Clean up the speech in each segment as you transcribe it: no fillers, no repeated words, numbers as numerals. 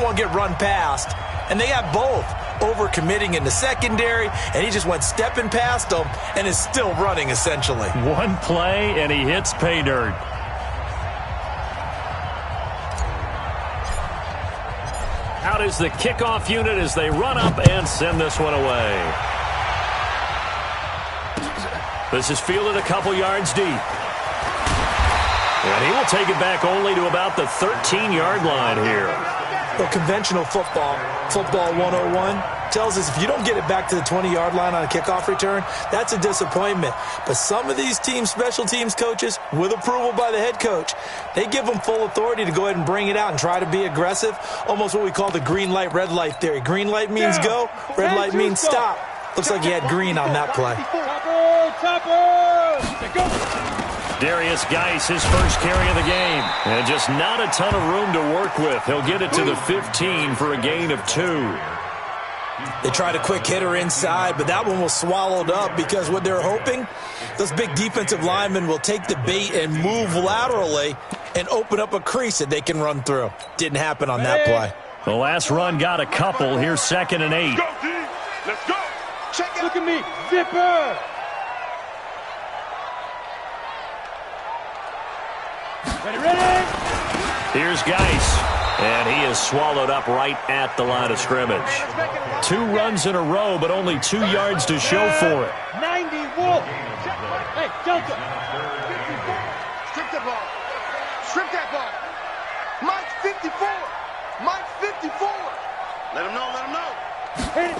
want to get run past. And they got both overcommitting in the secondary, and he just went stepping past them and is still running, essentially. One play, and he hits pay dirt. Out is the kickoff unit as they run up and send this one away. This is fielded a couple yards deep. And he will take it back only to about the 13-yard line here. Well, conventional football 101, tells us if you don't get it back to the 20-yard line on a kickoff return, that's a disappointment. But some of these teams, special teams coaches, with approval by the head coach, they give them full authority to go ahead and bring it out and try to be aggressive, almost what we call the green light, red light theory. Green light means go, red light means stop. Looks like he had green on that play. Darius Geis, his first carry of the game. And just not a ton of room to work with. He'll get it to the 15 for a gain of 2. They tried a quick hitter inside, but that one was swallowed up because what they're hoping, those big defensive linemen will take the bait and move laterally and open up a crease that they can run through. Didn't happen on that play. The last run got a couple. Here's 2nd and 8. Go, D. Let's go. Check it. Look at me. Zipper. Ready. Here's Geis, and he is swallowed up right at the line of scrimmage. 2 runs in a row, but only 2 yards to show for it. 90 Wolf. Hey, Delta. Strip that ball. Strip that ball. Mike 54. Mike 54. Let him know. Let him know. Hit it.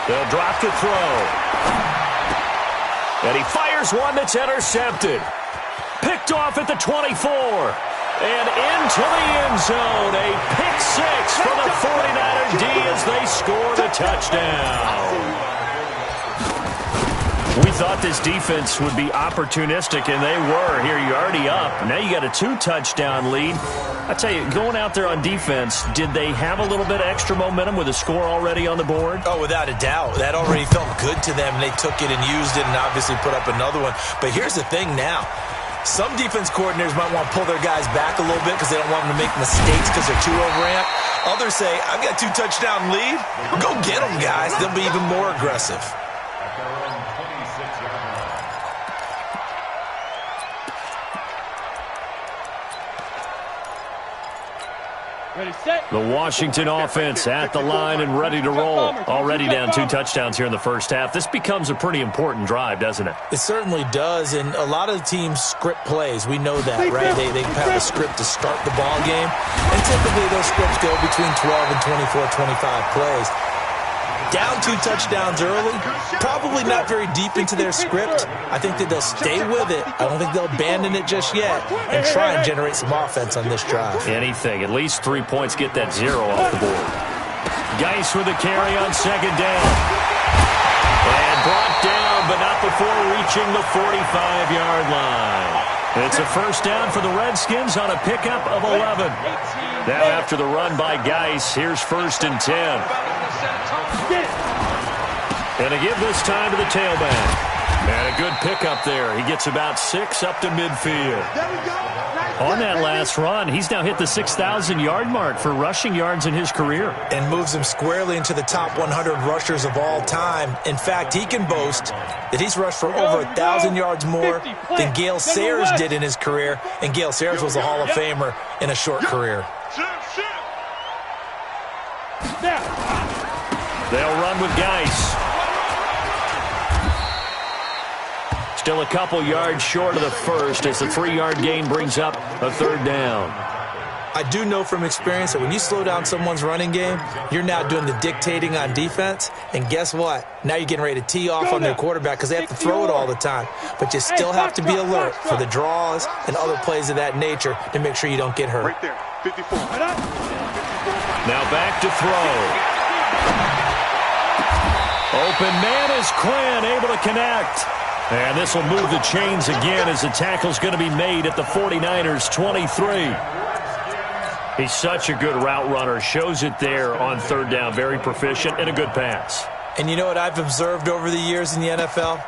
They'll drop the throw. And he fires one that's intercepted. Picked off at the 24. And into the end zone. A pick 6 for the 49er D as they score the touchdown. We thought this defense would be opportunistic, and they were. Here, you're already up. Now you got a 2-touchdown lead. I tell you, going out there on defense, did they have a little bit of extra momentum with a score already on the board? Oh, without a doubt. That already felt good to them. They took it and used it and obviously put up another one. But here's the thing now. Some defense coordinators might want to pull their guys back a little bit because they don't want them to make mistakes because they're too overamped. Others say, I've got a 2-touchdown lead. Go get them, guys. They'll be even more aggressive. Ready, set. The Washington offense at the line and ready to roll. Already down 2 touchdowns here in the first half. This becomes a pretty important drive, doesn't it? It certainly does, and a lot of the teams script plays. We know that, right? They have a script to start the ball game, and typically those scripts go between 12 and 24, 25 plays. Down 2 touchdowns early, probably not very deep into their script. I think that they'll stay with it. I don't think they'll abandon it just yet and try and generate some offense on this drive. Anything. At least 3 points. Get that 0 off the board. Geis with a carry on 2nd down. And brought down, but not before reaching the 45-yard line. It's a first down for the Redskins on a pickup of 11. Now after the run by Geis, here's 1st and 10. And a give this time to the tailback. And a good pickup there. He gets about 6 up to midfield. On that last run, he's now hit the 6,000-yard mark for rushing yards in his career. And moves him squarely into the top 100 rushers of all time. In fact, he can boast that he's rushed for over 1,000 yards more than Gale Sayers did in his career. And Gale Sayers was a Hall of Famer in a short career. They'll run with Geis. Still a couple yards short of the first as the 3-yard gain brings up a 3rd down. I do know from experience that when you slow down someone's running game, you're now doing the dictating on defense. And guess what? Now you're getting ready to tee off on their quarterback because they have to throw it all the time. But you still have to be alert for the draws and other plays of that nature to make sure you don't get hurt. Right there, 54. Now back to throw. Open man is Quinn, able to connect. And this will move the chains again as the tackle's going to be made at the 49ers 23. He's such a good route runner. Shows it there on 3rd down. Very proficient and a good pass. And you know what I've observed over the years in the NFL?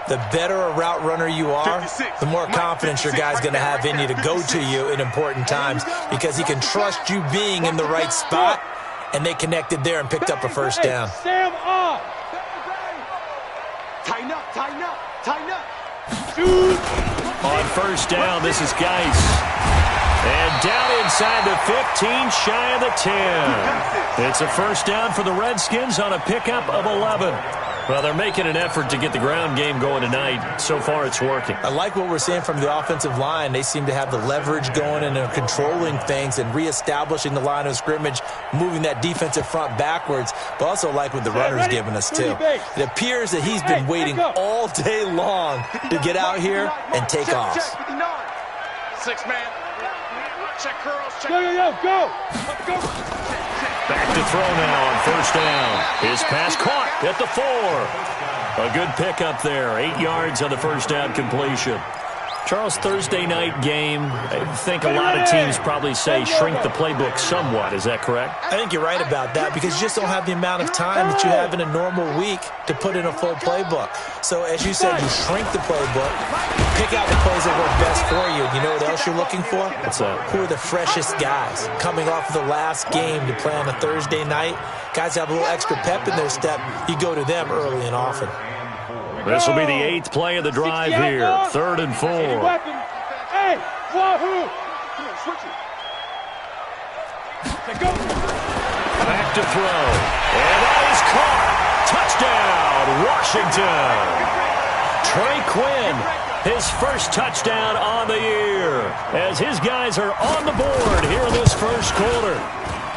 The better a route runner you are, the more confidence your guy's going to have in you to go to you in important times because he can trust you being in the right spot, and they connected there and picked up a first down. Sam off. Tighten up, tighten up, tighten up. Shoot. On first down, this is Geis. And down inside the 15, shy of the 10. It's a first down for the Redskins on a pickup of 11. Well, they're making an effort to get the ground game going tonight. So far, it's working. I like what we're seeing from the offensive line. They seem to have the leverage going and are controlling things and reestablishing the line of scrimmage, moving that defensive front backwards, but also like what the runner's giving us, too. It appears that he's been waiting all day long to get out here and take off. 6-man. Check curls, check. Go. Back to throw now on first down. His pass caught at the 4. A good pickup there. 8 yards on the first down completion. Charles, Thursday night game, I think a lot of teams probably say shrink the playbook somewhat. Is that correct? I think you're right about that because you just don't have the amount of time that you have in a normal week to put in a full playbook. So as you said, you shrink the playbook, pick out the plays that work best for you. You know what else you're looking for? What's that? Who are the freshest guys coming off of the last game to play on a Thursday night? Guys have a little extra pep in their step. You go to them early and often. This will be the 8th play of the drive here. 3rd and 4. Hey, wahoo! Switch it. Go. Back to throw. And that is caught. Touchdown, Washington. Trey Quinn, his first touchdown on the year, as his guys are on the board here in this first quarter.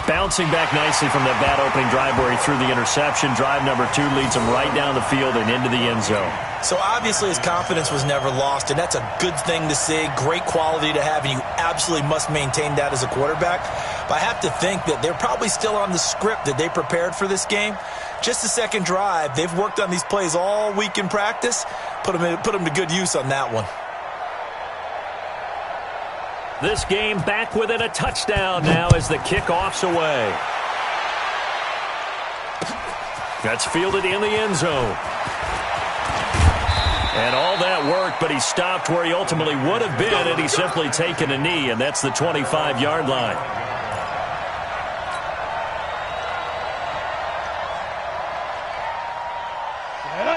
Bouncing back nicely from that bad opening drive where he threw the interception. Drive number 2 leads him right down the field and into the end zone. So obviously his confidence was never lost, and that's a good thing to see, great quality to have, and you absolutely must maintain that as a quarterback. But I have to think that they're probably still on the script that they prepared for this game. Just the second drive, they've worked on these plays all week in practice, put them to good use on that one. This game back within a touchdown now as the kickoff's away. That's fielded in the end zone. And all that work, but he stopped where he ultimately would have been, and he's simply taken a knee, and that's the 25-yard line.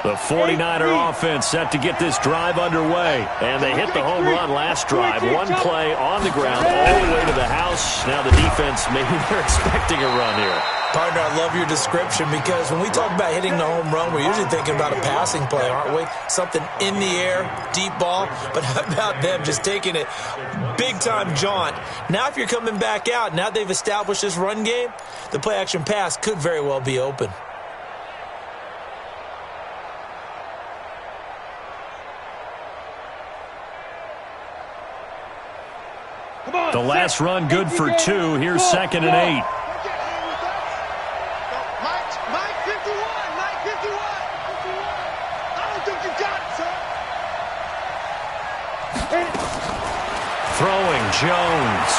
The 49er offense set to get this drive underway. And they hit the home run last drive. One play on the ground all the way to the house. Now the defense, maybe they're expecting a run here. Partner, I love your description because when we talk about hitting the home run, we're usually thinking about a passing play, aren't we? Something in the air, deep ball. But how about them just taking it big-time jaunt? Now if you're coming back out, now they've established this run game, the play-action pass could very well be open. The last run good for 2. Here's 2nd and 8. Mike 51. I don't think you got it, son. Throwing Jones.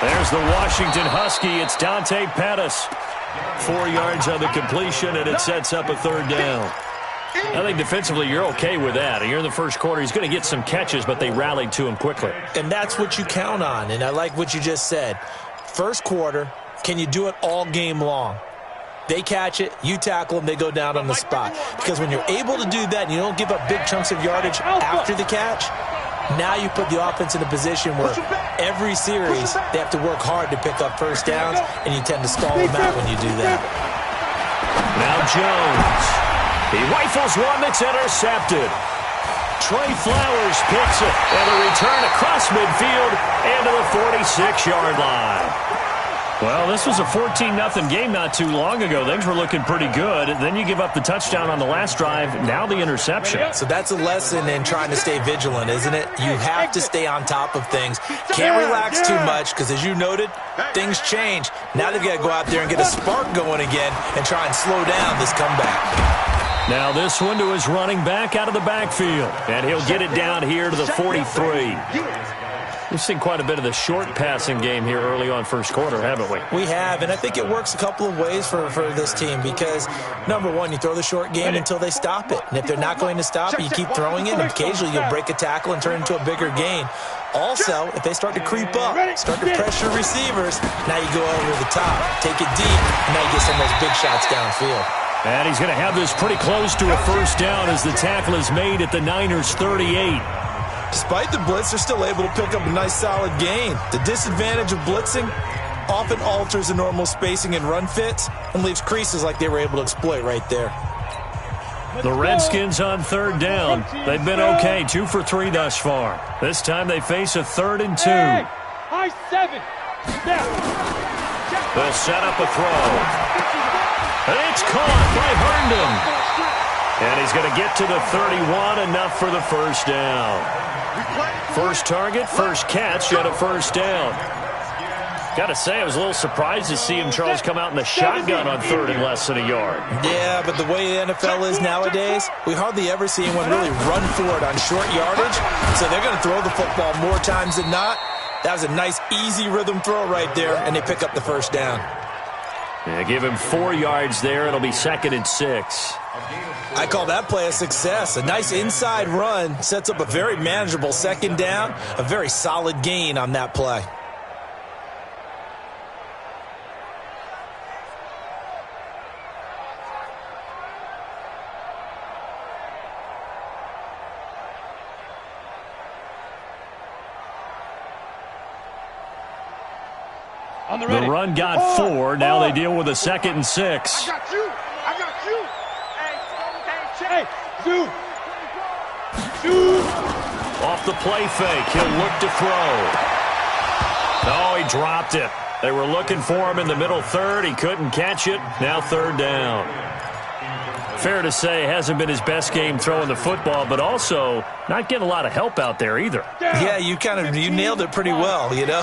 There's the Washington Husky. It's Dante Pettis. 4 yards on the completion, and it sets up a 3rd down. I think defensively you're okay with that. You're in the first quarter. He's going to get some catches, but they rallied to him quickly. And that's what you count on, and I like what you just said. First quarter, can you do it all game long? They catch it, you tackle them, they go down on the spot. Because when you're able to do that and you don't give up big chunks of yardage after the catch, now you put the offense in a position where every series they have to work hard to pick up first downs, and you tend to stall them out when you do that. Now Jones. He rifles one that's intercepted. Trey Flowers picks it, and a return across midfield into the 46-yard line. Well, this was a 14-0 game not too long ago. Things were looking pretty good. Then you give up the touchdown on the last drive. Now the interception. So that's a lesson in trying to stay vigilant, isn't it? You have to stay on top of things. Can't relax too much because, as you noted, things change. Now they've got to go out there and get a spark going again and try and slow down this comeback. Now this one to his running back out of the backfield. And he'll get it down here to the 43. We've seen quite a bit of the short passing game here early on first quarter, haven't we? We have, and I think it works a couple of ways for this team because, number one, you throw the short game until they stop it. And if they're not going to stop it, you keep throwing it, and occasionally you'll break a tackle and turn it into a bigger gain. Also, if they start to creep up, start to pressure receivers, now you go over the top, take it deep, and now you get some of those big shots downfield. And he's going to have this pretty close to a first down as the tackle is made at the Niners' 38. Despite the blitz, they're still able to pick up a nice solid gain. The disadvantage of blitzing often alters the normal spacing and run fits and leaves creases like they were able to exploit right there. The Redskins on third down. They've been okay, 2 for 3 thus far. This time they face a 3rd and 2. High 7. They'll set up a throw. It's caught by Herndon. And he's going to get to the 31, enough for the first down. First target, first catch, and a first down. Got to say, I was a little surprised to see him, Charles, come out in the shotgun on 3rd and less than a yard. Yeah, but the way the NFL is nowadays, we hardly ever see anyone really run for it on short yardage. So they're going to throw the football more times than not. That was a nice, easy rhythm throw right there, and they pick up the first down. Yeah, give him 4 yards there. It'll be 2nd and 6. I call that play a success. A nice inside run sets up a very manageable second down, a very solid gain on that play. The run got 4. Now they deal with a 2nd and 6. I got you. I got you. Hey, Zoo. Zoo. Off the play fake. He'll look to throw. Oh, he dropped it. They were looking for him in the middle 3rd. He couldn't catch it. Now 3rd down. Fair to say, hasn't been his best game throwing the football, but also not getting a lot of help out there either. Yeah, you nailed it pretty well, you know.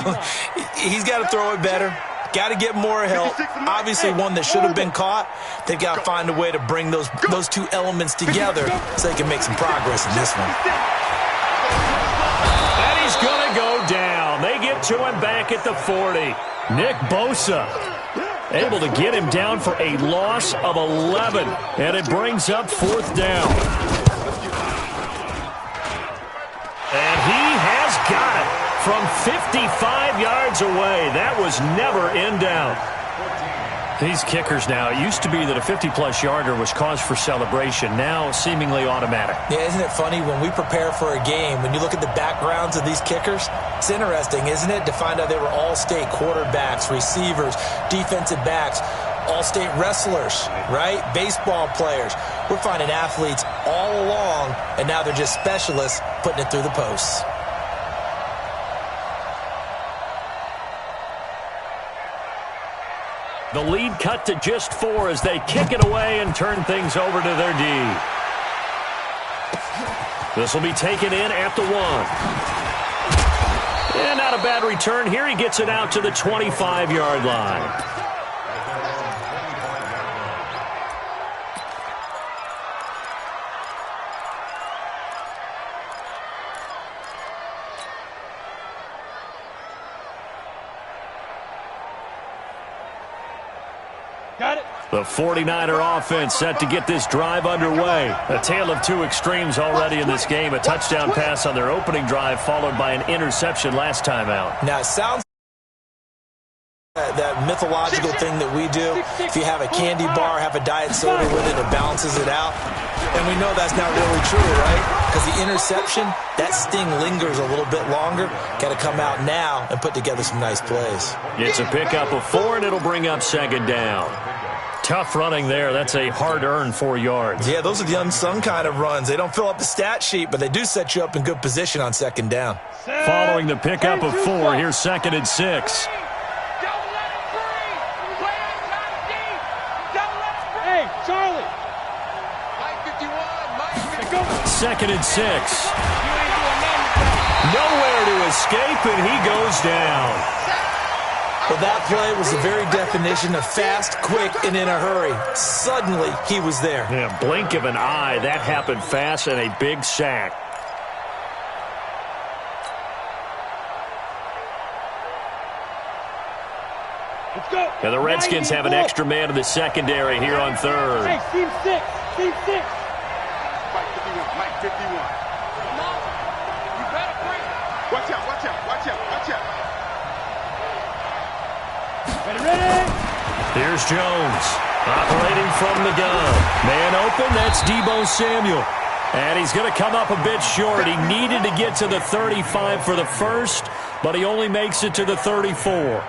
He's got to throw it better. Got to get more help. Obviously, one that should have been caught. They've got to find a way to bring those two elements together so they can make some progress in this one. And he's going to go down. They get to him back at the 40. Nick Bosa able to get him down for a loss of 11. And it brings up 4th down. And he has got it from 55 yards away. That was never in doubt. These kickers now, it used to be that a 50-plus yarder was cause for celebration. Now seemingly automatic. Yeah, isn't it funny when we prepare for a game, when you look at the backgrounds of these kickers, it's interesting, isn't it, to find out they were all-state quarterbacks, receivers, defensive backs, all-state wrestlers, right? Baseball players. We're finding athletes all along, and now they're just specialists putting it through the posts. The lead cut to just 4 as they kick it away and turn things over to their D. This will be taken in at the 1. And not a bad return here. He gets it out to the 25-yard line. Got it. The 49er offense set to get this drive underway. A tale of 2 extremes already in this game. A touchdown pass on their opening drive followed by an interception last time out. Now, it sounds that mythological thing that we do. If you have a candy bar, have a diet soda with it, it balances it out. And we know that's not really true, right? Because the interception, that sting lingers a little bit longer. Got to come out now and put together some nice plays. It's a pickup of 4, and it'll bring up 2nd down. Tough running there. That's a hard-earned 4 yards. Yeah, those are the unsung kind of runs. They don't fill up the stat sheet, but they do set you up in good position on 2nd down. Following the pickup of 4, here's 2nd and 6. Hey, Charlie. 2nd and 6. Nowhere to escape, and he goes down. Well, that play was the very definition of fast, quick, and in a hurry. Suddenly, he was there. Yeah, blink of an eye. That happened fast and a big sack. Let's go. And the Redskins have an extra man in the secondary here on third. Hey, team 6. Team 6. Mike 51. Mike 51. You better break. Watch out, watch out, watch out, watch out. Ready. Here's Jones, operating from the gun. Man open, that's Deebo Samuel. And he's going to come up a bit short. He needed to get to the 35 for the first, but he only makes it to the 34.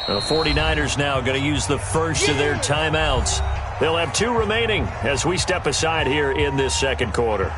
The 49ers now going to use the first of their timeouts. They'll have 2 remaining as we step aside here in this second quarter.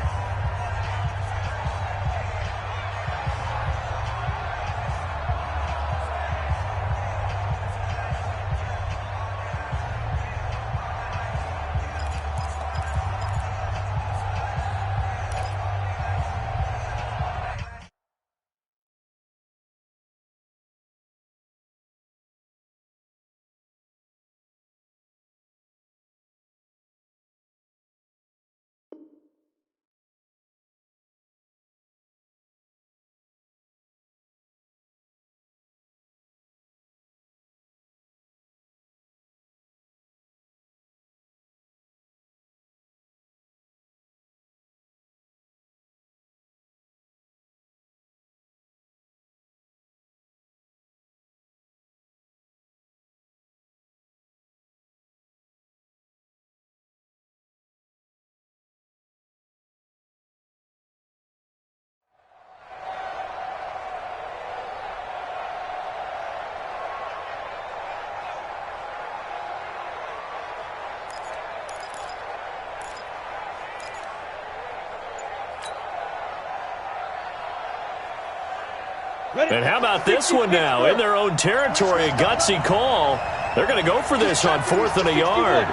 And how about this one now? In their own territory, a gutsy call. They're going to go for this on 4th and a yard.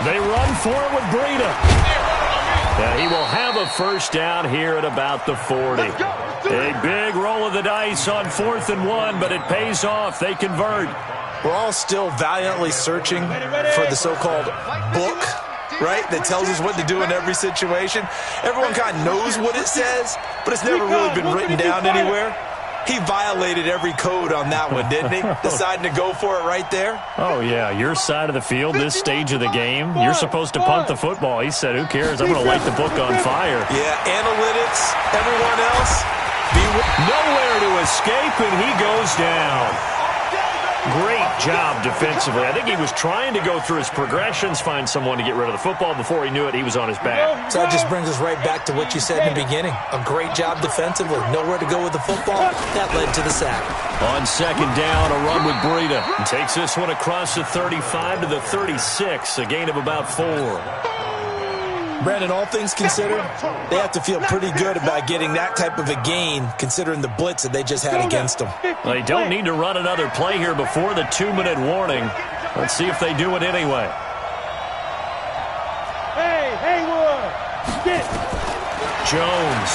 They run for it with Breida. And he will have a first down here at about the 40. A big roll of the dice on 4th and 1, but it pays off. They convert. We're all still valiantly searching for the so-called book, right, that tells us what to do in every situation. Everyone kind of knows what it says, but it's never really been written down anywhere. He violated every code on that one, didn't he? Deciding to go for it right there. Oh, yeah, your side of the field, this stage of the game, you're supposed to punt the football. He said, who cares? I'm going to light the book on fire. Yeah, analytics, everyone else. Nowhere to escape, and he goes down. Great job defensively. I think he was trying to go through his progressions, find someone to get rid of the football. Before he knew it, he was on his back. So that just brings us right back to what you said in the beginning. A great job defensively. Nowhere to go with the football. That led to the sack. On second down, a run with Breida. Takes this one across the 35 to the 36, a gain of about 4. Brandon, all things considered, they have to feel pretty good about getting that type of a gain, considering the blitz that they just had against them. They don't need to run another play here before the 2-minute warning. Let's see if they do it anyway. Hey, Haywood! Get! Jones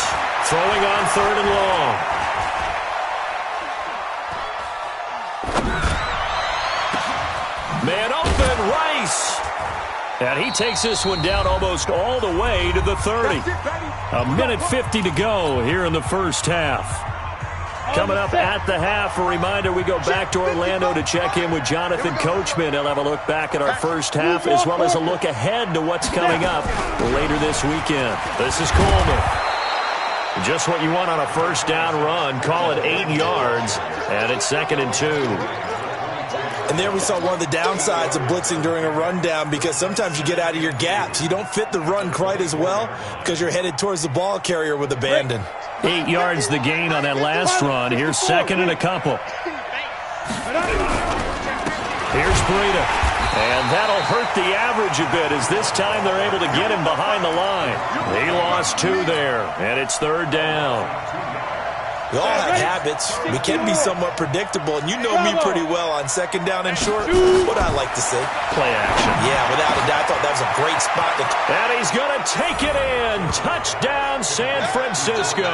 throwing on 3rd and long. Man open, Rice. And he takes this one down almost all the way to the 30. A minute 50 to go here in the first half. Coming up at the half, a reminder, we go back to Orlando to check in with Jonathan Coachman. He'll have a look back at our first half as well as a look ahead to what's coming up later this weekend. This is Coleman. Just what you want on a first down run. Call it 8 yards, and it's 2nd and 2. And there we saw one of the downsides of blitzing during a rundown, because sometimes you get out of your gaps. You don't fit the run quite as well because you're headed towards the ball carrier with abandon. 8 yards the gain on that last run. Here's 2nd and a couple. Here's Breida. And that'll hurt the average a bit as this time they're able to get him behind the line. He lost 2 there, and it's 3rd down. We all have habits. We can be somewhat predictable, and you know me pretty well on second down and short. What I like to say. Play action. Yeah, without a doubt, I thought that was a great spot. And he's going to take it in. Touchdown, San Francisco.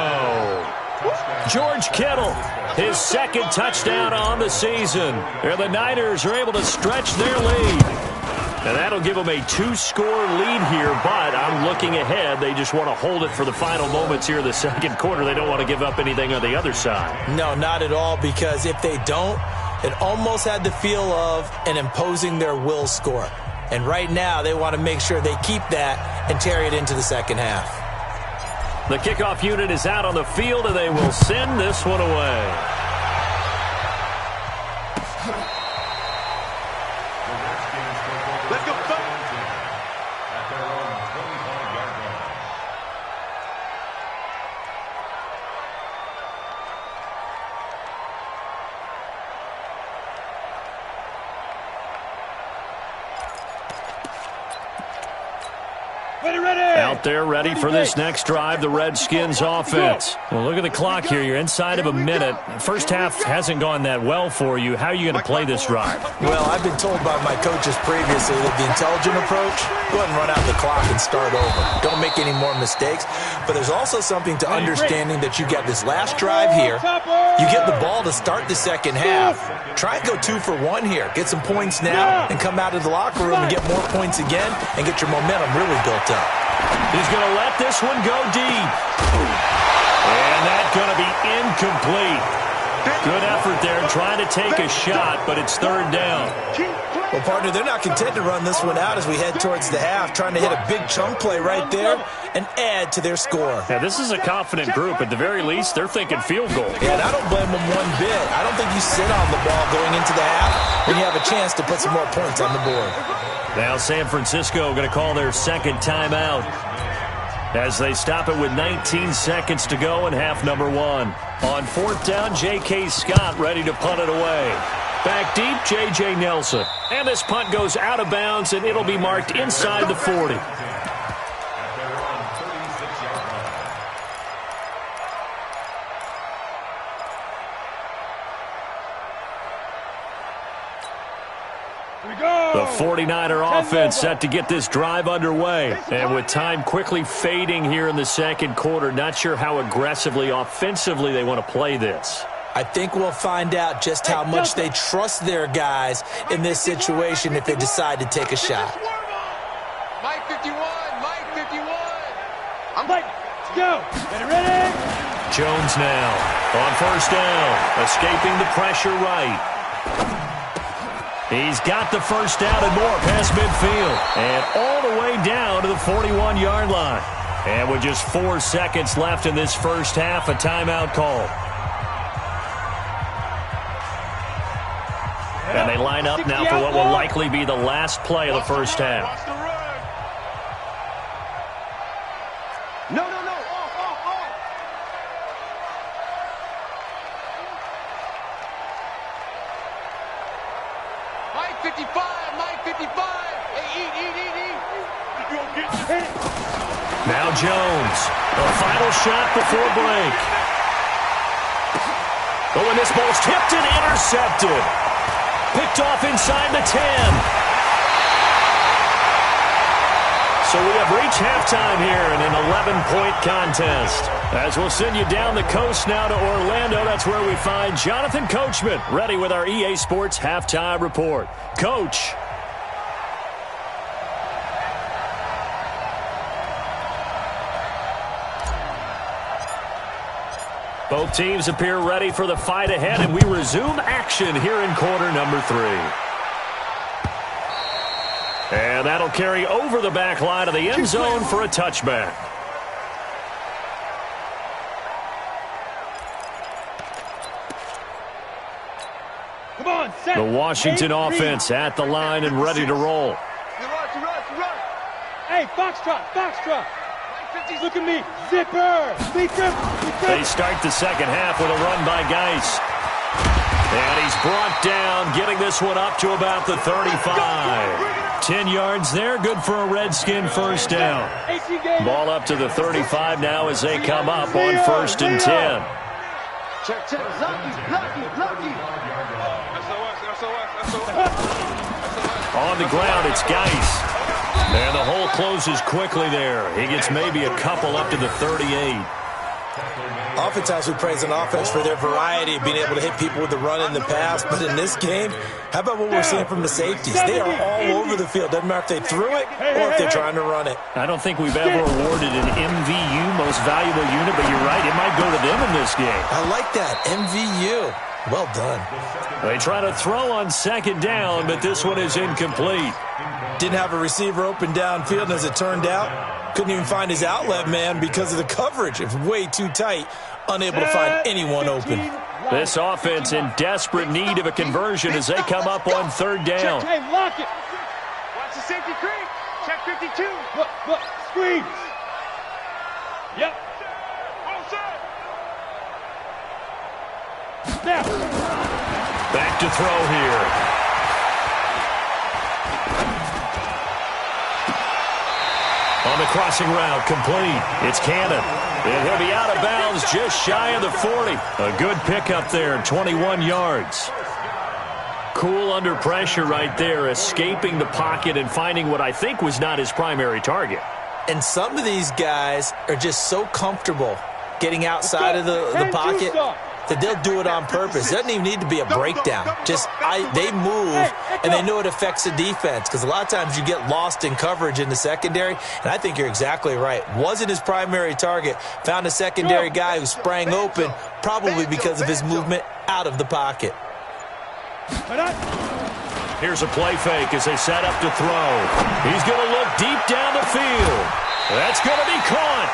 George Kittle, his second touchdown on the season. And the Niners are able to stretch their lead. And that'll give them a 2-score lead here, but I'm looking ahead. They just want to hold it for the final moments here in the second quarter. They don't want to give up anything on the other side. No, not at all, because if they don't, it almost had the feel of an imposing their will score. And right now, they want to make sure they keep that and carry it into the second half. The kickoff unit is out on the field, and they will send this one away. Let's go. Out there ready for this next drive, the Redskins offense. Well, look at the clock here. You're inside of a minute. First half hasn't gone that well for you. How are you going to play this drive? Well, I've been told by my coaches previously that the intelligent approach, go ahead and run out the clock and start over. Don't make any more mistakes. But there's also something to understanding that you got this last drive here. You get the ball to start the second half. Try and go 2 for 1 here. Get some points now and come out of the locker room and get more points again and get your momentum really built up. He's going to let this one go deep. And that's going to be incomplete. Good effort there trying to take a shot, but it's third down. Well, partner, they're not content to run this one out as we head towards the half, trying to hit a big chunk play right there and add to their score. Now, this is a confident group. At the very least, they're thinking field goal. Yeah, and I don't blame them one bit. I don't think you sit on the ball going into the half when you have a chance to put some more points on the board. Now San Francisco going to call their second timeout as they stop it with 19 seconds to go in half number 1. On fourth down, J.K. Scott ready to punt it away. Back deep, J.J. Nelson. And this punt goes out of bounds, and it'll be marked inside the 40. The 49er offense set to get this drive underway. And with time quickly fading here in the second quarter, not sure how aggressively, offensively they want to play this. I think we'll find out just how much they trust their guys in this situation if they decide to take a shot. Mike 51, Mike 51. Mike, let's go. Get it ready. Jones now on first down, escaping the pressure right. He's got the first down and more past midfield. And all the way down to the 41-yard line. And with just 4 seconds left in this first half, a timeout call. And they line up now for what will likely be the last play of the first half. No. Mike 55, Mike 55. Hey, eat. Now Jones, a final shot before break. Oh, and this ball's tipped and intercepted. Picked off inside the 10. So we have reached halftime here in an 11-point contest. As we'll send you down the coast now to Orlando, that's where we find Jonathan Coachman, ready with our EA Sports Halftime Report. Coach. Both teams appear ready for the fight ahead, and we resume action here in quarter number 3. And that'll carry over the back line of the end zone for a touchback. Come on, set. The Washington offense at the line and ready to roll. Run. Hey, Foxtrot. Look at me. Zipper. They start the second half with a run by Geis. And he's brought down, getting this one up to about the 35. 10 yards there, good for a Redskin first down. Ball up to the 35 now as they come up on 1st and 10. Check, check. Lucky. On the ground, it's Geis. And the hole closes quickly there. He gets maybe a couple up to the 38. Oftentimes we praise an offense for their variety of being able to hit people with the run in the pass. But in this game, how about what we're seeing from the safeties? They are all over the field. Doesn't matter if they threw it or if they're trying to run it. I don't think we've ever awarded an MVU, most valuable unit, but you're right, it might go to them in this game. I like that, MVU. Well done. They try to throw on second down, but this one is incomplete. Didn't have a receiver open downfield, and as it turned out, couldn't even find his outlet man because of the coverage. It's way too tight, unable to find anyone open. This offense in desperate need of a conversion as they come up on third down. Hey, lock it. Watch the safety creep. Check 52. Look, screens. Yep. All set. Snap. Back to throw here. On the crossing route, complete. It's Cannon. And he'll be out of bounds just shy of the 40. A good pickup there, 21 yards. Cool under pressure right there, escaping the pocket and finding what I think was not his primary target. And some of these guys are just so comfortable getting outside of the pocket that they'll do it on purpose. It doesn't even need to be a breakdown. Just they move, and they know it affects the defense because a lot of times you get lost in coverage in the secondary, and I think you're exactly right. Wasn't his primary target. Found a secondary guy who sprang open, probably because of his movement out of the pocket. Here's a play fake as they set up to throw. He's going to look deep down the field. That's going to be caught.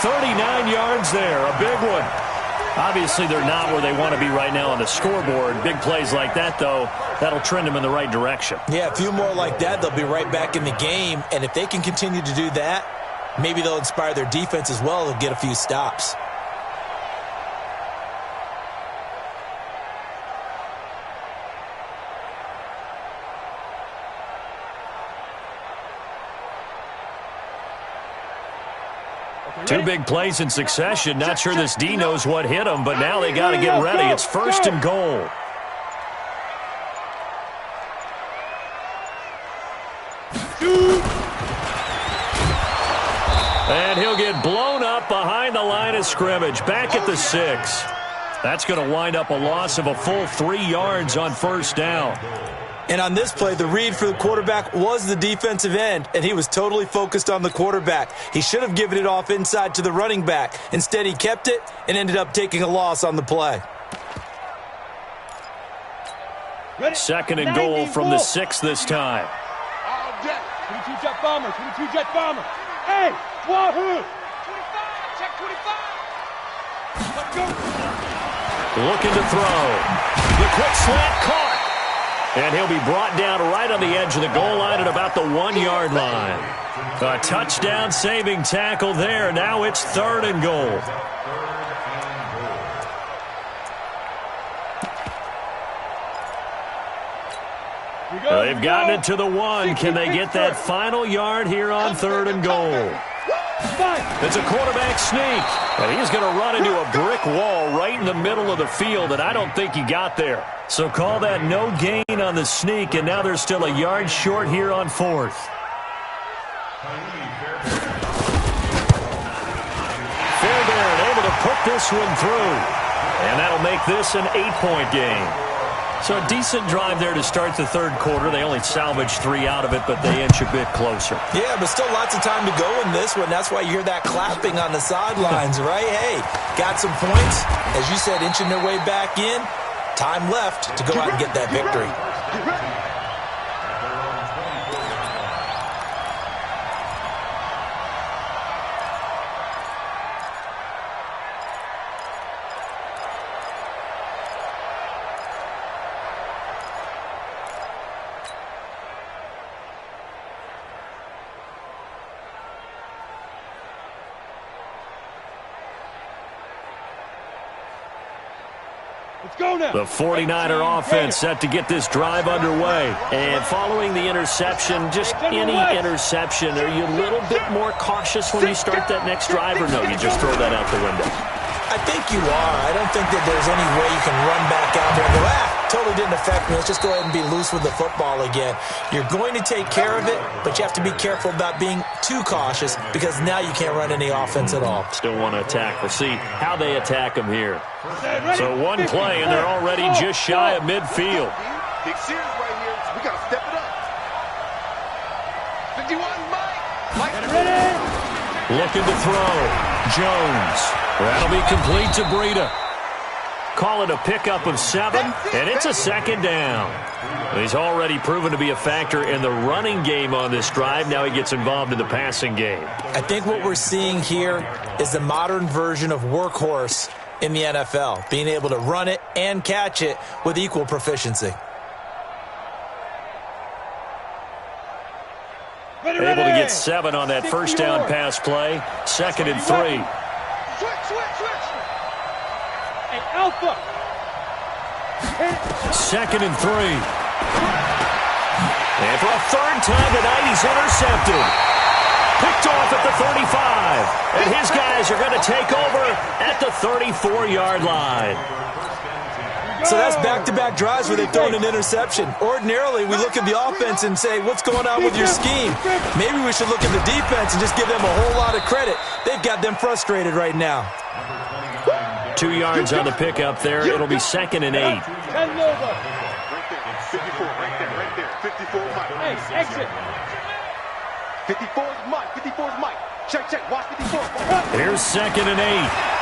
39 yards there, a big one. Obviously, they're not where they want to be right now on the scoreboard. Big plays like that, though, that'll trend them in the right direction. Yeah, a few more like that, they'll be right back in the game. And if they can continue to do that, maybe they'll inspire their defense as well and get a few stops. Two big plays in succession. Not sure this D knows what hit him, but now they got to get ready. It's first and goal. And he'll get blown up behind the line of scrimmage. Back at the 6. That's going to wind up a loss of a full 3 yards on first down. And on this play, the read for the quarterback was the defensive end, and he was totally focused on the quarterback. He should have given it off inside to the running back. Instead, he kept it and ended up taking a loss on the play. Second and goal from the 6 this time. 22 jet bomber, 22 jet bomber. Hey, wahoo! 25, Check 25. Let's go. Looking to throw. The quick slant caught. And he'll be brought down right on the edge of the goal line at about the 1-yard line. A touchdown-saving tackle there. Now it's third and goal. They've gotten it to the 1. Can they get that final yard here on third and goal? It's a quarterback sneak, and he's going to run into a brick wall right in the middle of the field, and I don't think he got there. So call that no gain on the sneak, and now they're still a yard short here on fourth. Fairbairn able to put this one through, and that'll make this an 8-point game. So a decent drive there to start the third quarter. They only salvaged 3 out of it, but they inch a bit closer. Yeah, but still lots of time to go in this one. That's why you hear that clapping on the sidelines, right? Hey, got some points. As you said, inching their way back in. Time left to go out and get that victory. The 49er offense set to get this drive underway. And following the interception, just any interception, are you a little bit more cautious when you start that next drive, or no, you just throw that out the window? I think you are. I don't think that there's any way you can run back out there and go, totally didn't affect me. Let's just go ahead and be loose with the football again. You're going to take care of it, but you have to be careful about being too cautious because now you can't run any offense at all. Still want to attack. We'll see how they attack them here. So one play, and they're already just shy of midfield. Big series right here. So we got to step it up. 51, Mike. Ready? Looking to throw. Jones. That'll be complete to Breida. Call it a pickup of 7, and it's a second down. He's already proven to be a factor in the running game on this drive. Now he gets involved in the passing game. I think what we're seeing here is the modern version of workhorse in the NFL, being able to run it and catch it with equal proficiency. Able to get 7 on that first down pass play. 2nd and 3. Switch. Hey, Alpha. 2nd and 3. And for a third time tonight, he's intercepted. Picked off at the 35. And his guys are going to take over at the 34-yard line. So that's back-to-back drives where they've thrown an interception. Ordinarily, we look at the offense and say, what's going on with your scheme? Maybe we should look at the defense and just give them a whole lot of credit. They've got them frustrated right now. 2 yards on the pickup there. It'll be 2nd and 8. 10 over. 54 right there. 54 Mike. Hey, exit. 54 is Mike. 54 is Mike. Check. Watch 54. Here's 2nd and 8.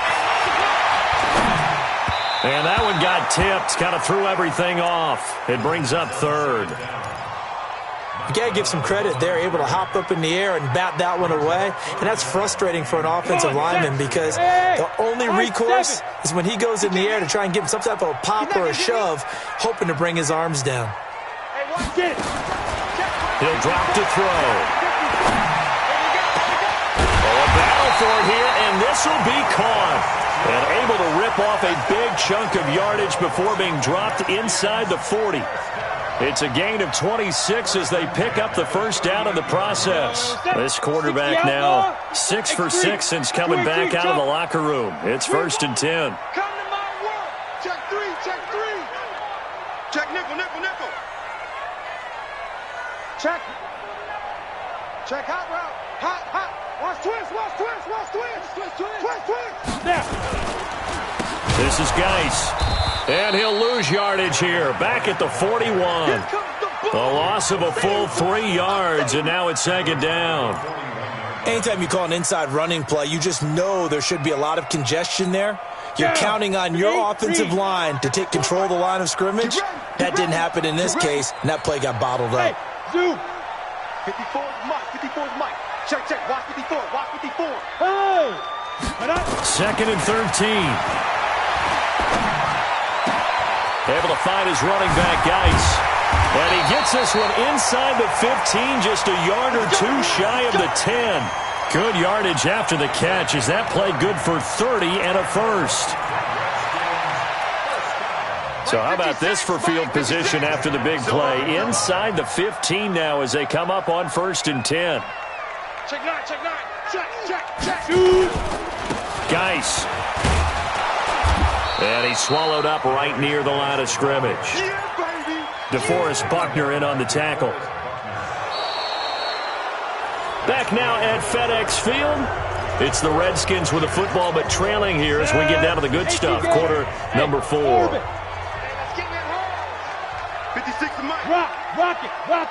And that one got tipped. Kind of threw everything off. It brings up 3rd. You got to give some credit. They're able to hop up in the air and bat that one away. And that's frustrating for an offensive lineman because the only recourse is when he goes in the air to try and give some type of a pop or a shove, hoping to bring his arms down. He'll drop to throw. A battle for it here, and this will be caught. And able to rip off a big chunk of yardage before being dropped inside the 40. It's a gain of 26 as they pick up the first down in the process. This quarterback now 6 for 6 since coming back out of the locker room. It's 1st and 10. Come to my work. Check 3. Check nickel. Check hot route. Hot. Watch twist. There. This is Geis. And he'll lose yardage here. Back at the 41. The loss of a full 3 yards, and now it's 2nd down. Anytime you call an inside running play, you just know there should be a lot of congestion there. You're counting on your offensive line to take control of the line of scrimmage. That didn't happen in this case, and that play got bottled up. Zoom. 54 is Mike. Check. Watch 54. Hey. 2nd and 13. Able to find his running back, Geis. And he gets this one inside the 15, just a yard or 2 shy of the 10. Good yardage after the catch. Is that play good for 30 and a first? So how about this for field position after the big play? Inside the 15 now as they come up on 1st and 10. Check 9. Check. Geis. And he's swallowed up right near the line of scrimmage. Yeah, baby. DeForest Buckner in on the tackle. Back now at FedEx Field. It's the Redskins with the football, but trailing here as we get down to the good stuff. Quarter number 4. Let's get that home. 56 to Mike. Rock it. All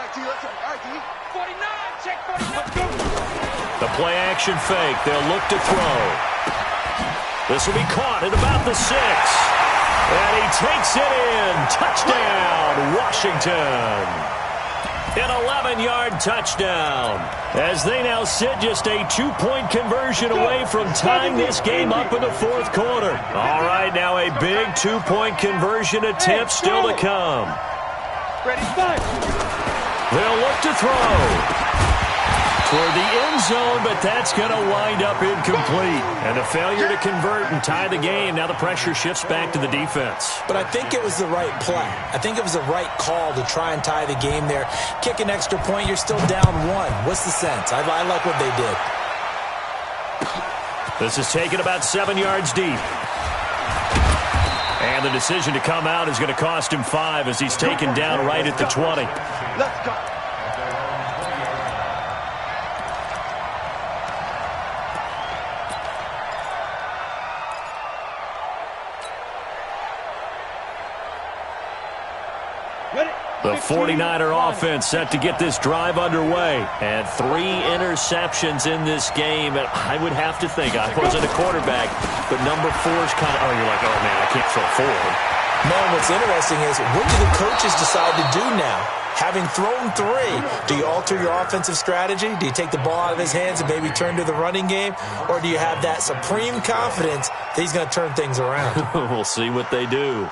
right, T. 49. Check 49. The play action fake. They'll look to throw. This will be caught at about the 6. And he takes it in. Touchdown, Washington. An 11-yard touchdown. As they now sit just a 2-point conversion away from tying this game up in the 4th quarter. All right, now a big 2-point conversion attempt still to come. Ready? They'll look to throw. Toward the end zone, but that's going to wind up incomplete. And a failure to convert and tie the game. Now the pressure shifts back to the defense. But I think it was the right play. I think it was the right call to try and tie the game there. Kick an extra point, you're still down 1. What's the sense? I like what they did. This is taken about 7 yards deep. And the decision to come out is going to cost him 5 as he's taken down right at the 20. Let's go. The 49er offense set to get this drive underway. And 3 interceptions in this game. And I would have to think, I wasn't a quarterback, but number 4 is kind of, you're like, oh, man, I can't throw forward. Man, what's interesting is, what do the coaches decide to do now? Having thrown 3, do you alter your offensive strategy? Do you take the ball out of his hands and maybe turn to the running game? Or do you have that supreme confidence that he's going to turn things around? We'll see what they do.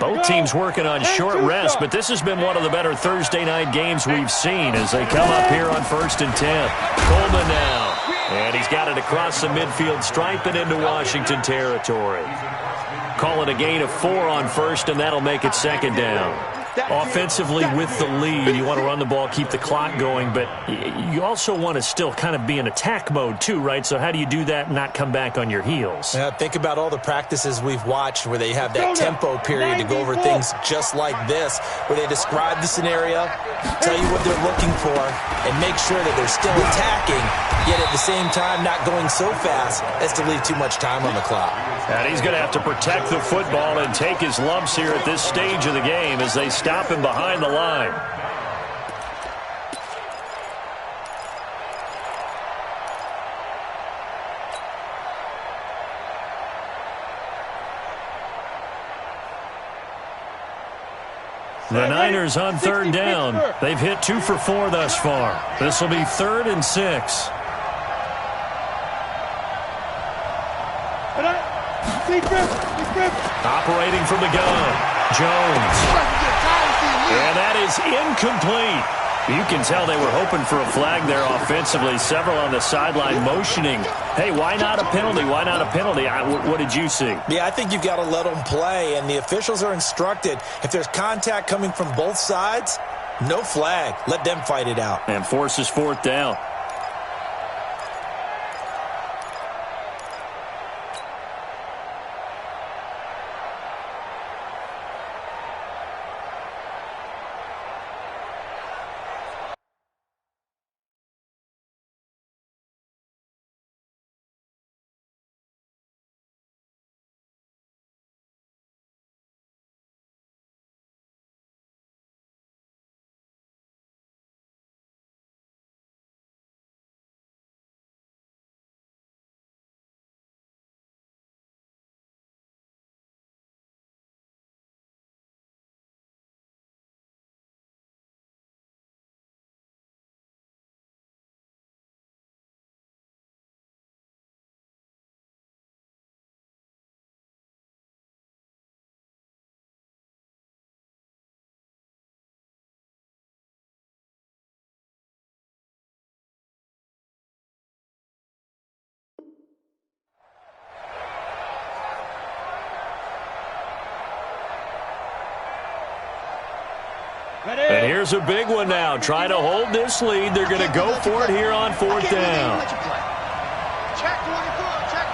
Both teams working on short rest, but this has been one of the better Thursday night games we've seen as they come up here on 1st and 10. Coleman now. And he's got it across the midfield stripe and into Washington territory. Call it a gain of 4 on 1st, and that'll make it 2nd down. Offensively with the lead, you want to run the ball, keep the clock going, but you also want to still kind of be in attack mode too, right? So how do you do that and not come back on your heels? Think about all the practices we've watched where they have that tempo period to go over things just like this, where they describe the scenario, tell you what they're looking for, and make sure that they're still attacking, yet at the same time not going so fast as to leave too much time on the clock. And he's going to have to protect the football and take his lumps here at this stage of the game as they stop him behind the line. The Niners on 3rd down. They've hit 2 for 4 thus far. This will be 3rd and 6. Operating from the gun, Jones. And that is incomplete. You can tell they were hoping for a flag there offensively. Several on the sideline motioning, hey, why not a penalty? Why not a penalty? What did you see? Yeah, I think you've got to let them play, and the officials are instructed, if there's contact coming from both sides, no flag. Let them fight it out. And forces 4th down. And here's a big one now. Try to hold this lead. They're going to go for it here on 4th down. Check 24, check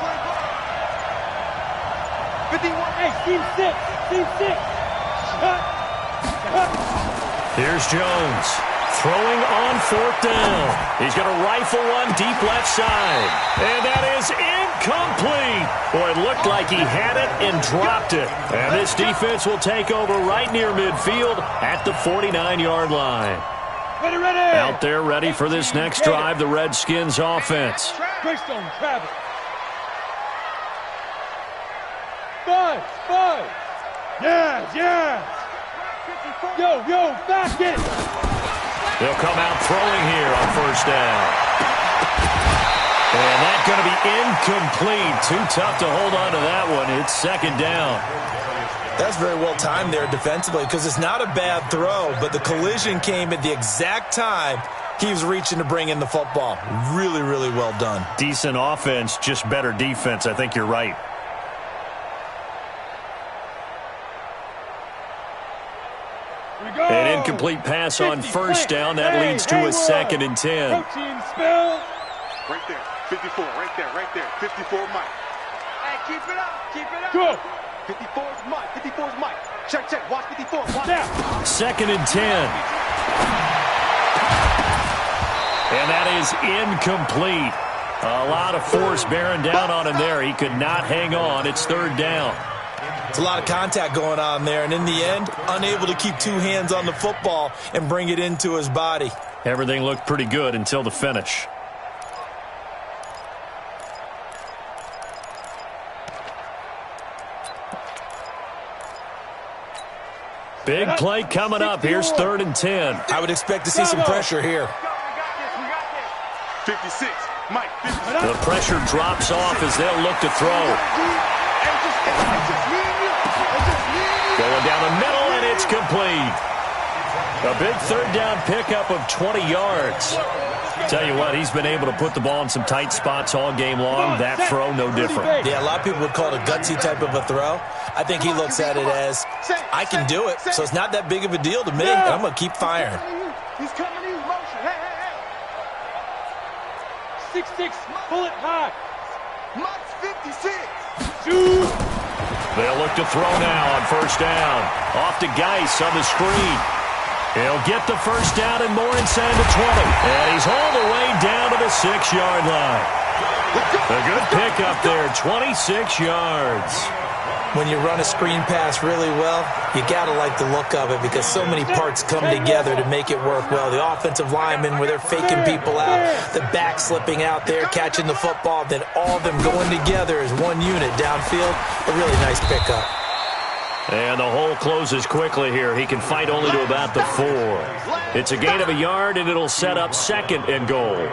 24. 51. Hey, team 6, team 6. Here's Jones. Throwing on 4th down. He's going to rifle one deep left side. And that is incomplete. Boy, it looked like he had it and dropped it. And this defense will take over right near midfield at the 49-yard line. Ready. Out there ready for this next drive, the Redskins offense. Greystone, travel. 5. Yes. Yo, back it. They'll come out throwing here on 1st down. And that's going to be incomplete. Too tough to hold on to that one. It's 2nd down. That's very well timed there defensively because it's not a bad throw, but the collision came at the exact time he was reaching to bring in the football. Really, really well done. Decent offense, just better defense. I think you're right. An incomplete pass on 1st down. That leads to a 2nd and 10. Coaching spell. Right there. 54. Right there. Right there. 54 Mike. Hey, keep it up. Keep it up. Go. 54's Mike. 54's Mike. Check, check. Watch 54. Watch. Now. 2nd and 10. And that is incomplete. A lot of force bearing down on him there. He could not hang on. It's 3rd down. It's a lot of contact going on there, and in the end, unable to keep 2 hands on the football and bring it into his body. Everything looked pretty good until the finish. Big play coming up. Here's 3rd and 10. I would expect to see some pressure here. 56. Mike. 56. The pressure drops off as they'll look to throw. Going down the middle, and it's complete. A big 3rd down pickup of 20 yards. Tell you what, he's been able to put the ball in some tight spots all game long. That throw, no different. Yeah, a lot of people would call it a gutsy type of a throw. I think he looks at it as, I can do it, so it's not that big of a deal to me. And I'm going to keep firing. He's coming in motion. Hey, hey, hey. 6'6", pull it high. Mike's 56. Shoot. They'll look to throw now on 1st down. Off to Geis on the screen. He'll get the 1st down and more inside the 20. And he's all the way down to the 6-yard line. A good pickup there, 26 yards. When you run a screen pass really well, you got to like the look of it because so many parts come together to make it work well. The offensive linemen, where they're faking people out, the back slipping out there, catching the football, then all of them going together as one unit downfield. A really nice pickup. And the hole closes quickly here. He can fight only to about the 4. It's a gain of a yard, and it'll set up 2nd and goal.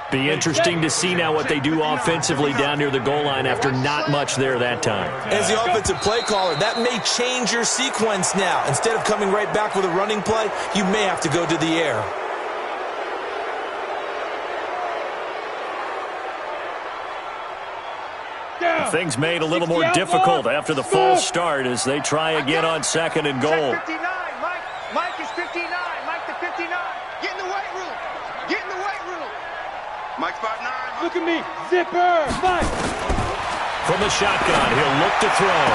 Be interesting to see now what they do offensively down near the goal line after not much there that time. As the offensive play caller, that may change your sequence now. Instead of coming right back with a running play, you may have to go to the air. Things made a little more difficult after the false start as they try again on 2nd and goal. 59. Mike is 59. Mike the 59. Get in the weight room. Get in the weight room. Mike's 5'9". Look at me. Zipper. Mike. From the shotgun, he'll look to throw.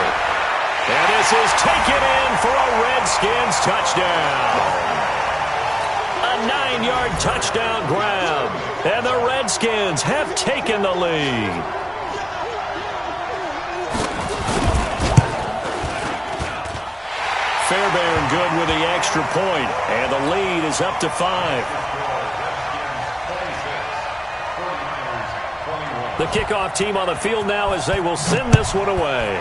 And this is taken in for a Redskins touchdown. A 9-yard touchdown grab. And the Redskins have taken the lead. Fairbairn good with the extra point, and the lead is up to 5. The kickoff team on the field now as they will send this one away.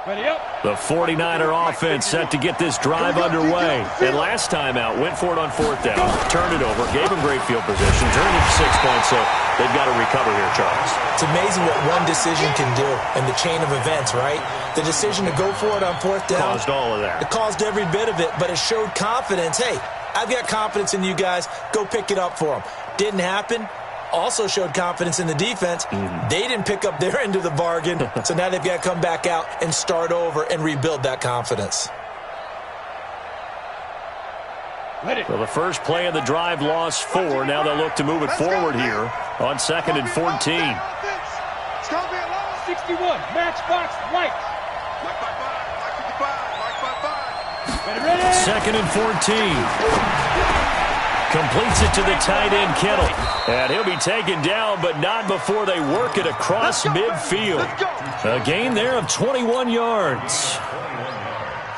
Ready up. The 49er offense set to get this drive underway. And last time out, went for it on 4th down, turned it over, gave them great field position, turned it to 6 points, so they've got to recover here, Charles. It's amazing what one decision can do in the chain of events, right? The decision to go for it on 4th down. Caused all of that. It caused every bit of it, but it showed confidence. Hey, I've got confidence in you guys. Go pick it up for them. Didn't happen. Also showed confidence in the defense. They didn't pick up their end of the bargain, so now they've got to come back out and start over and rebuild that confidence. Well, the first play of the drive lost 4. Now they'll look to move it forward here on 2nd and 14. It's going to be a long 61. Matchbox White. Mike 55. Mike 55. Mike 55. Ready. 2nd and 14. Completes it to the tight end, Kittle. And he'll be taken down, but not before they work it across midfield. A gain there of 21 yards.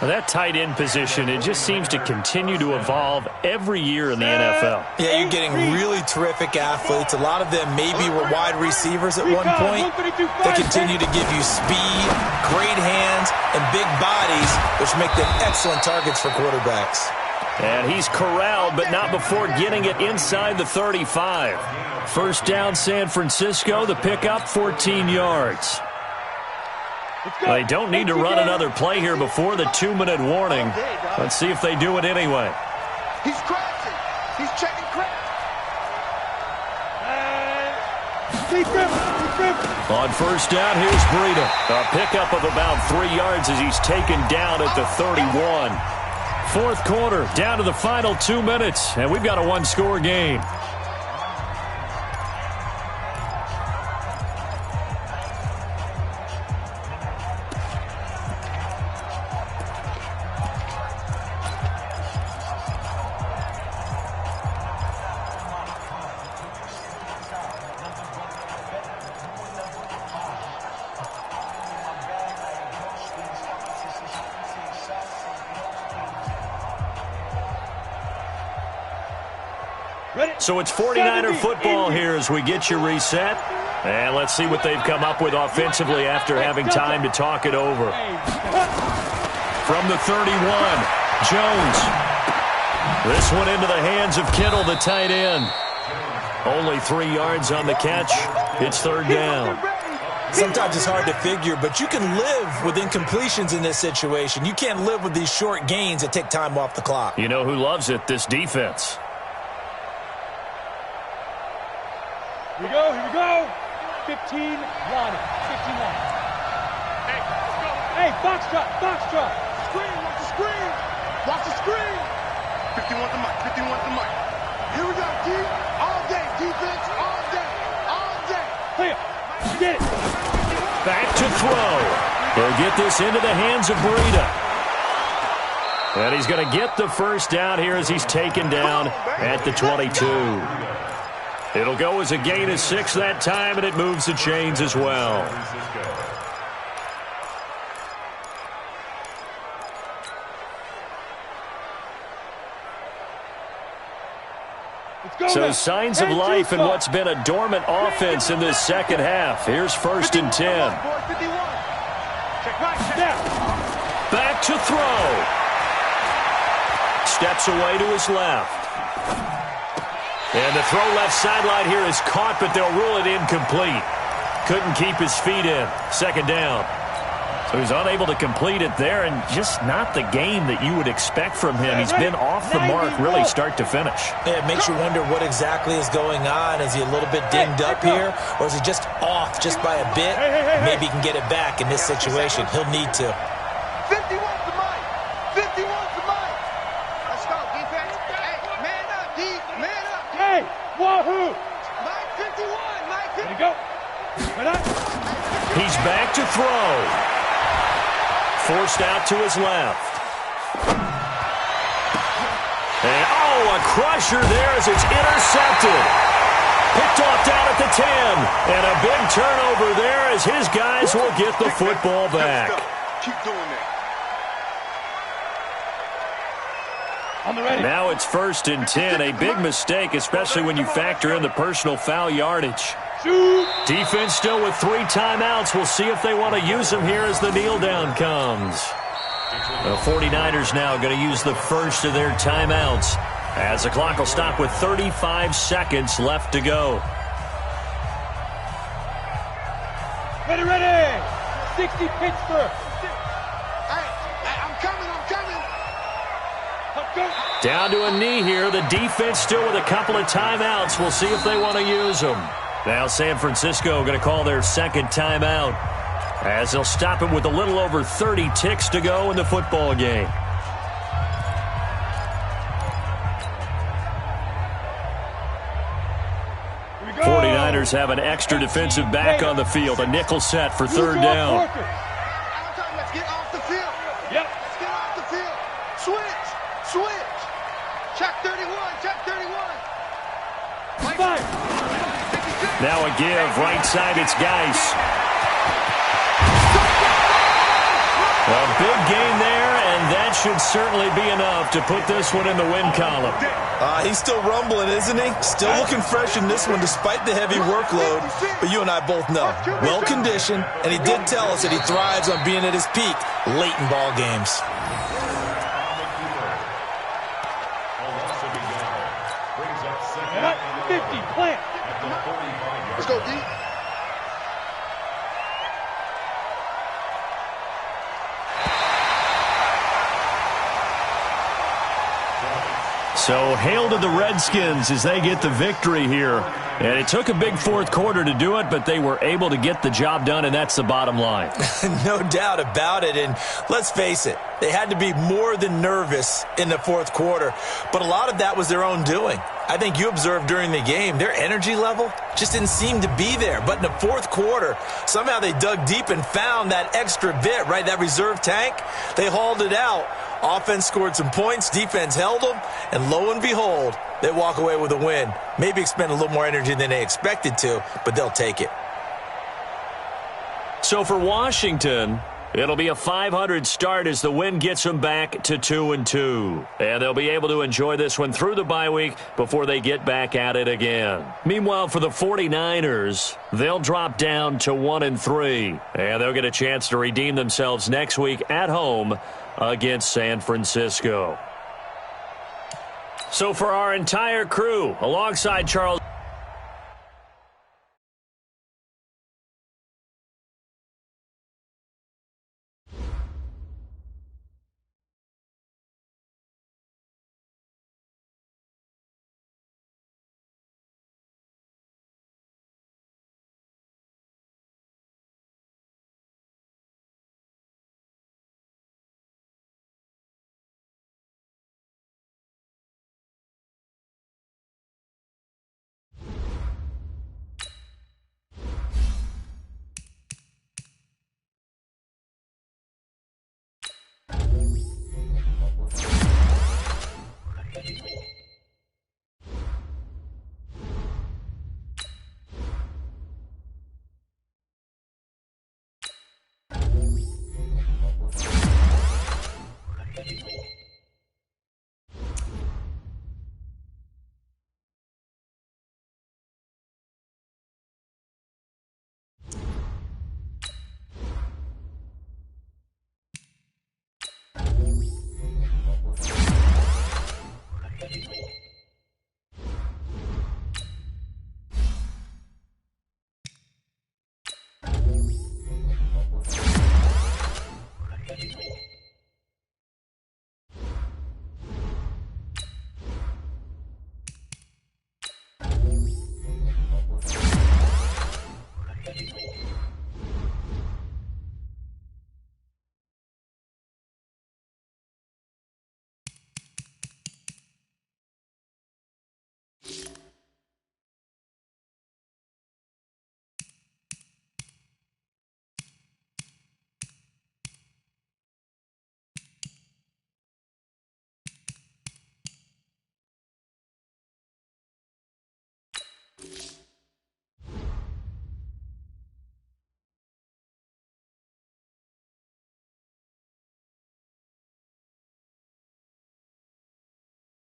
That tight end position, it just seems to continue to evolve every year in the NFL. Yeah, you're getting really terrific athletes. A lot of them maybe were wide receivers at one point. They continue to give you speed, great hands, and big bodies, which make them excellent targets for quarterbacks. And he's corralled, but not before getting it inside the 35. 1st down, San Francisco. The pickup, 14 yards. They don't need to run another play here before the 2-minute warning. Let's see if they do it anyway. He's crashing. He's checking crash. On first down, here's Breida. A pickup of about 3 yards as he's taken down at the 31. Fourth quarter, down to the final 2 minutes, and we've got a one-score game. So it's 49er football here as we get you reset. And let's see what they've come up with offensively after having time to talk it over. From the 31, Jones. This one into the hands of Kittle, the tight end. Only 3 yards on the catch. It's third down. Sometimes it's hard to figure, but you can live with incompletions in this situation. You can't live with these short gains that take time off the clock. You know who loves it? This defense. Here we go. 15, line it. 15 line. Hey, box drop. Screen, watch the screen. Watch the screen. 51 to Mike, 51 to Mike. Here we go, D. All day, defense, all day. Clear. Get it. Back to throw. He'll get this into the hands of Breida. And he's going to get the first down here as he's taken down at the 22. It'll go as a gain of 6 that time, and it moves the chains as well. So signs of life in what's been a dormant offense in this second half. Here's first and 10. Back to throw. Steps away to his left. And the throw left sideline here is caught, but they'll rule it incomplete. Couldn't keep his feet in. Second down. So he's unable to complete it there, and just not the game that you would expect from him. He's been off the mark really start to finish. Yeah, it makes you wonder what exactly is going on. Is he a little bit dinged up here, or is he just off just by a bit? Maybe he can get it back in this situation. He'll need to. 51 to Mike. 51 to Mike. Let's go, defense. Hey, man up, D. Man up. Hey, wahoo. Mike 51. Mike 51. There you go. Right up. He's back to throw. Forced out to his left. And, a crusher there as it's intercepted. Picked off down at the 10. And a big turnover there as his guys will get the football back. Keep doing that. On the ready. Now it's first and 10. A big mistake, especially when you factor in the personal foul yardage. Shoot. Defense still with 3 timeouts. We'll see if they want to use them here as the kneel down comes. The 49ers now going to use the first of their timeouts as the clock will stop with 35 seconds left to go. Ready. 60 Pittsburgh. Hey, I'm coming. Let's go. Down to a knee here. The defense still with a couple of timeouts. We'll see if they want to use them. Now San Francisco going to call their second timeout as they'll stop it with a little over 30 ticks to go in the football game. Here we go. 49ers have an extra defensive back on the field. A nickel set for third down. Let's get off the field. Yep. Let's get off the field. Switch. Check 31. Five. Now a give, right side, it's Geis. A big gain there, and that should certainly be enough to put this one in the win column. He's still rumbling, isn't he? Still looking fresh in this one despite the heavy workload. But you and I both know, well-conditioned, and he did tell us that he thrives on being at his peak late in ball games. And 50, plant. Let's go, D. So hail to the Redskins as they get the victory here. And it took a big fourth quarter to do it, but they were able to get the job done, and that's the bottom line. No doubt about it. And let's face it, they had to be more than nervous in the fourth quarter. But a lot of that was their own doing. I think you observed during the game, their energy level just didn't seem to be there. But in the fourth quarter, somehow they dug deep and found that extra bit, right, that reserve tank. They hauled it out. Offense scored some points, defense held them, and lo and behold, they walk away with a win. Maybe expend a little more energy than they expected to, but they'll take it. So for Washington, it'll be a 500 start as the win gets them back to 2-2. And they'll be able to enjoy this one through the bye week before they get back at it again. Meanwhile, for the 49ers, they'll drop down to 1-3. And they'll get a chance to redeem themselves next week at home against San Francisco. So for our entire crew, alongside Charles